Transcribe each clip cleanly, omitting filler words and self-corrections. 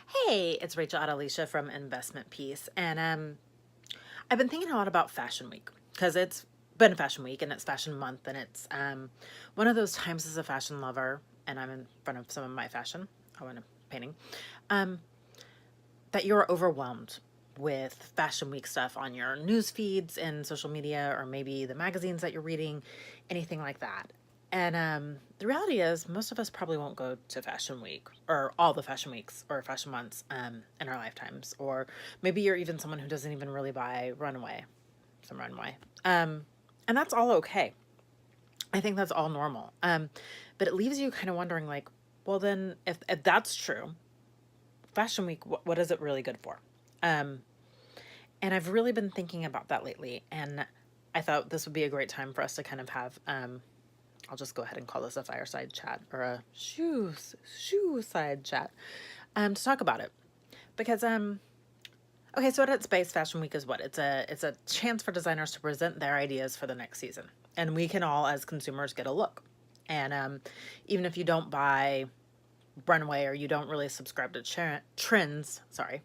Hey, it's Rachel Adalisha from Investment Piece, and I've been thinking a lot about Fashion Week because it's been Fashion Week and it's Fashion Month, and it's one of those times as a fashion lover, and I'm in front of some of my fashion. Oh, and a painting. Um, that you're overwhelmed with Fashion Week stuff on your news feeds and social media, or maybe the magazines that you're reading, anything like that. And the reality is, most of us probably won't go to Fashion Week or all the Fashion Weeks or Fashion Months in our lifetimes. Or maybe you're even someone who doesn't even really buy Runway, some Runway. And that's all okay. I think that's all normal. But it leaves you kind of wondering, like, well, then if that's true, Fashion Week, what is it really good for? Um, and I've really been thinking about that lately. And I thought this would be a great time for us to kind of have, I'll just go ahead and call this a fireside chat or a shoe side chat, to talk about it. Because, okay, so at its base, Fashion Week is what? It's a chance for designers to present their ideas for the next season. And we can all, as consumers, get a look. And even if you don't buy Runway or you don't really subscribe to trends, sorry,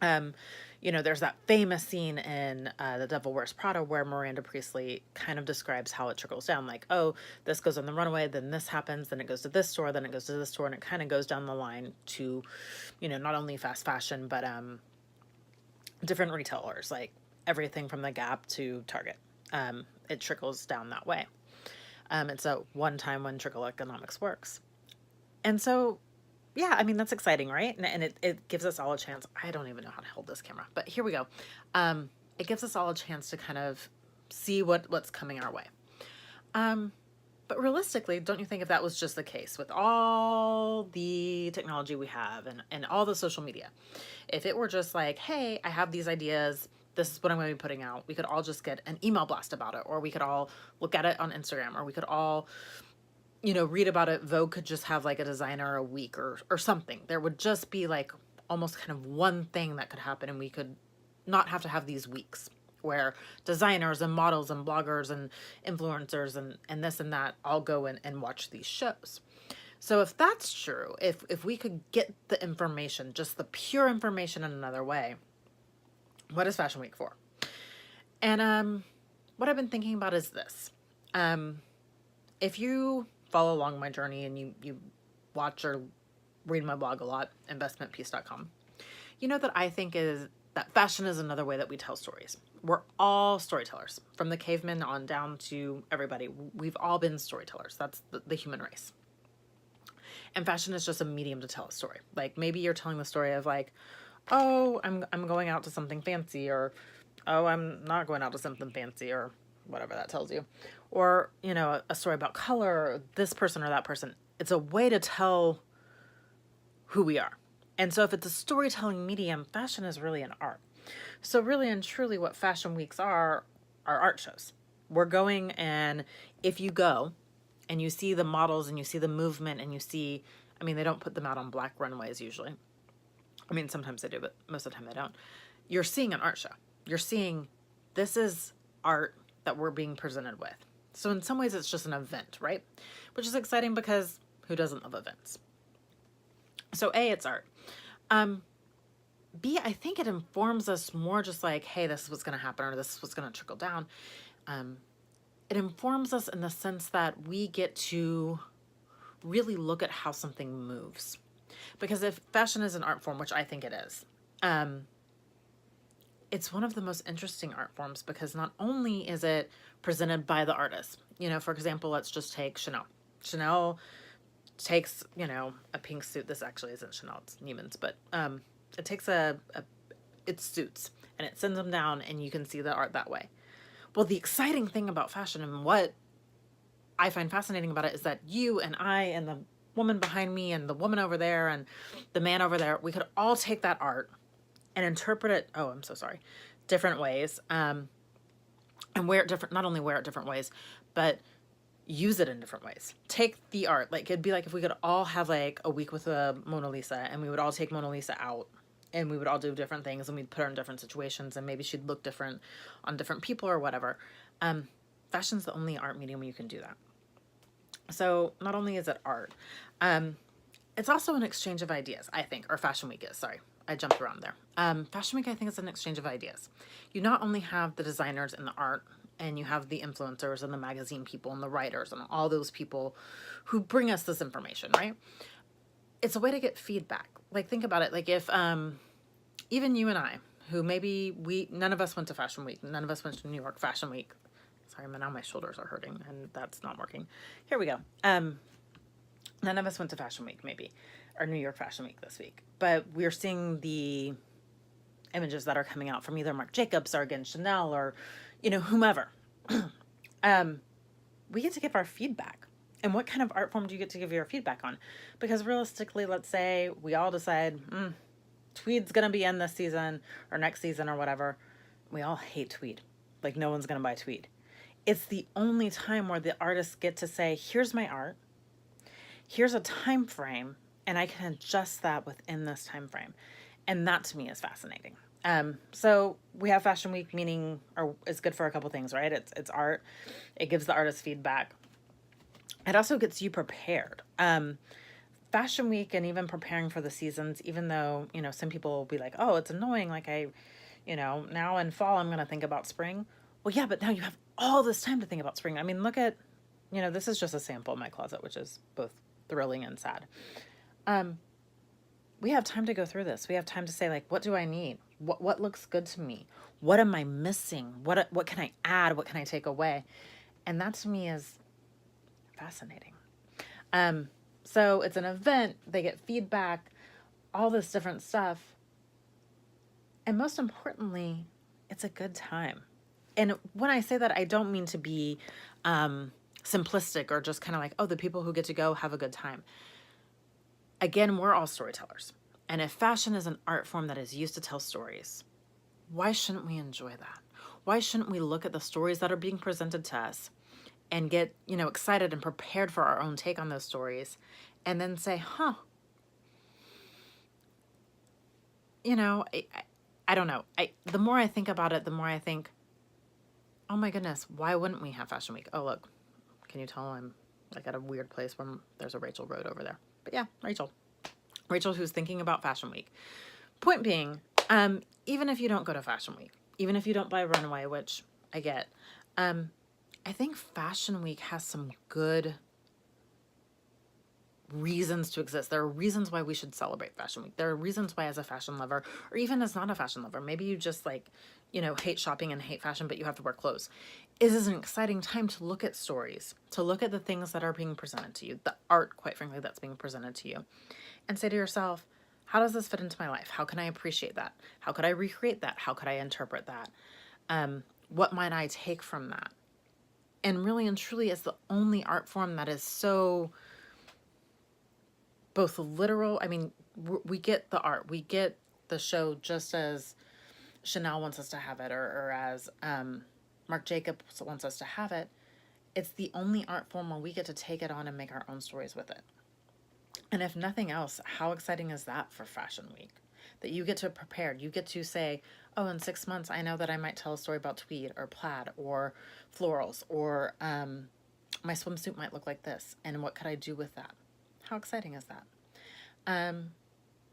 um, there's that famous scene in The Devil Wears Prada where Miranda Priestley kind of describes how it trickles down. Like, oh, this goes on the runway, then this happens, then it goes to this store, then it goes to this store, and it kind of goes down the line to, not only fast fashion, but different retailers, like everything from the Gap to Target. It trickles down that way. It's a one time when trickle economics works. And so yeah, I mean, that's exciting, right? And it gives us all a chance. I don't even know how to hold this camera, but here we go. It gives us all a chance to kind of see what's coming our way. Um, but realistically, don't you think if that was just the case with all the technology we have and all the social media, if it were just like, hey, I have these ideas, this is what I'm going to be putting out, we could all just get an email blast about it, or we could all look at it on Instagram, or we could all read about it. Vogue could just have like a designer a week or something. There would just be like almost kind of one thing that could happen, and we could not have to have these weeks where designers and models and bloggers and influencers and this and that all go in and watch these shows. So if that's true, if we could get the information, just the pure information in another way, what is Fashion Week for? And what I've been thinking about is this. If you follow along my journey and you watch or read my blog a lot, investmentpiece.com, you know that I think is that fashion is another way that we tell stories. We're all storytellers, from the cavemen on down to everybody. We've all been storytellers. That's the human race. And fashion is just a medium to tell a story. Like maybe you're telling the story of like, oh, I'm going out to something fancy, or oh, I'm not going out to something fancy, or whatever that tells you. Or, a story about color, or this person or that person. It's a way to tell who we are. And so if it's a storytelling medium, fashion is really an art. So really and truly what fashion weeks are art shows. We're going, and if you go and you see the models and you see the movement and you see, I mean, they don't put them out on black runways usually. I mean, sometimes they do, but most of the time they don't. You're seeing an art show. You're seeing this is art that we're being presented with. So in some ways it's just an event, right? Which is exciting because who doesn't love events? So A, it's art. B, I think it informs us more just like, hey, this is what's going to happen, or this is what's going to trickle down. It informs us in the sense that we get to really look at how something moves. Because if fashion is an art form, which I think it is, it's one of the most interesting art forms because not only is it presented by the artist, for example, let's just take Chanel. Chanel takes, a pink suit. This actually isn't Chanel, it's Neiman's, but it takes its suits and it sends them down and you can see the art that way. Well, the exciting thing about fashion and what I find fascinating about it is that you and I and the woman behind me and the woman over there and the man over there, we could all take that art and interpret it, oh, I'm so sorry, different ways, and wear it different, not only wear it different ways, but use it in different ways. Take the art, like it'd be like if we could all have like a week with a Mona Lisa and we would all take Mona Lisa out and we would all do different things and we'd put her in different situations and maybe she'd look different on different people or whatever. Fashion's the only art medium you can do that. So not only is it art, it's also an exchange of ideas, I think, or Fashion Week is, sorry. I jumped around there. Fashion Week, I think, is an exchange of ideas. You not only have the designers and the art, and you have the influencers and the magazine people and the writers and all those people who bring us this information, right? It's a way to get feedback. Like, think about it. Like, if even you and I, who maybe none of us went to Fashion Week, none of us went to New York Fashion Week. Sorry, now my shoulders are hurting and that's not working. Here we go. None of us went to Fashion Week, maybe, or New York Fashion Week this week, but we're seeing the images that are coming out from either Marc Jacobs or again Chanel or, whomever. We get to give our feedback. And what kind of art form do you get to give your feedback on? Because realistically, let's say we all decide, tweed's gonna be in this season or next season or whatever. We all hate tweed. Like, no one's gonna buy tweed. It's the only time where the artists get to say, here's my art, here's a time frame, and I can adjust that within this time frame. And that to me is fascinating. So we have Fashion Week, meaning, or it's good for a couple things, right? It's art. It gives the artist feedback. It also gets you prepared. Fashion Week and even preparing for the seasons, even though, some people will be like, oh, it's annoying. Like now in fall, I'm going to think about spring. Well, yeah, but now you have all this time to think about spring. I mean, look at, this is just a sample of my closet, which is both thrilling and sad. We have time to go through this. We have time to say, like, what do I need? What looks good to me? What am I missing? What can I add? What can I take away? And that to me is fascinating. So it's an event. They get feedback, all this different stuff. And most importantly, it's a good time. And when I say that, I don't mean to be simplistic or just kind of like, oh, the people who get to go have a good time. Again, we're all storytellers. And if fashion is an art form that is used to tell stories, why shouldn't we enjoy that? Why shouldn't we look at the stories that are being presented to us and get, excited and prepared for our own take on those stories and then say, I don't know. The more I think about it, the more I think, oh my goodness, why wouldn't we have Fashion Week? Oh, look, can you tell I'm like at a weird place where there's a Rachel Road over there? But yeah, Rachel who's thinking about Fashion Week. Point being, even if you don't go to Fashion Week, even if you don't buy Runway, which I get, I think Fashion Week has some good reasons to exist. There are reasons why we should celebrate Fashion Week. There are reasons why, as a fashion lover, or even as not a fashion lover, maybe you just hate shopping and hate fashion, but you have to wear clothes. It is an exciting time to look at stories, to look at the things that are being presented to you, the art, quite frankly, that's being presented to you, and say to yourself, how does this fit into my life? How can I appreciate that? How could I recreate that? How could I interpret that? What might I take from that? And really and truly, it's the only art form that is so both literal. I mean, we get the art, we get the show just as Chanel wants us to have it, or as Marc Jacobs wants us to have it. It's the only art form where we get to take it on and make our own stories with it. And if nothing else, how exciting is that for Fashion Week? That you get to prepare, you get to say, oh, in 6 months, I know that I might tell a story about tweed or plaid or florals, or my swimsuit might look like this, and what could I do with that? How exciting is that?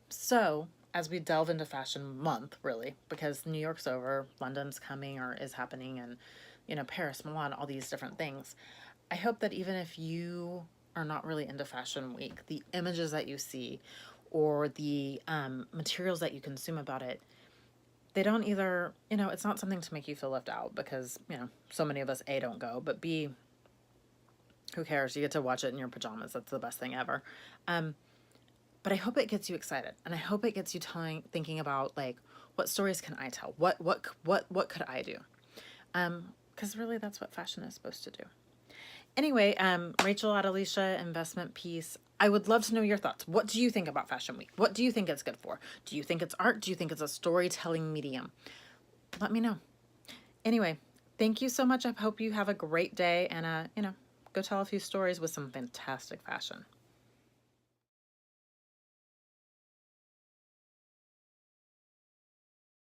So as we delve into Fashion Month, really, because New York's over, London's coming or is happening, and Paris, Milan, all these different things. I hope that even if you are not really into Fashion Week, the images that you see or the materials that you consume about it, they don't either, it's not something to make you feel left out, because, so many of us, A, don't go, but B, who cares? You get to watch it in your pajamas. That's the best thing ever. But I hope it gets you excited, and I hope it gets you thinking about, like, what stories can I tell? What could I do? Because really, that's what fashion is supposed to do. Anyway, Rachel at Alicia Investment Piece. I would love to know your thoughts. What do you think about Fashion Week? What do you think it's good for? Do you think it's art? Do you think it's a storytelling medium? Let me know. Anyway, thank you so much. I hope you have a great day, and go tell a few stories with some fantastic fashion.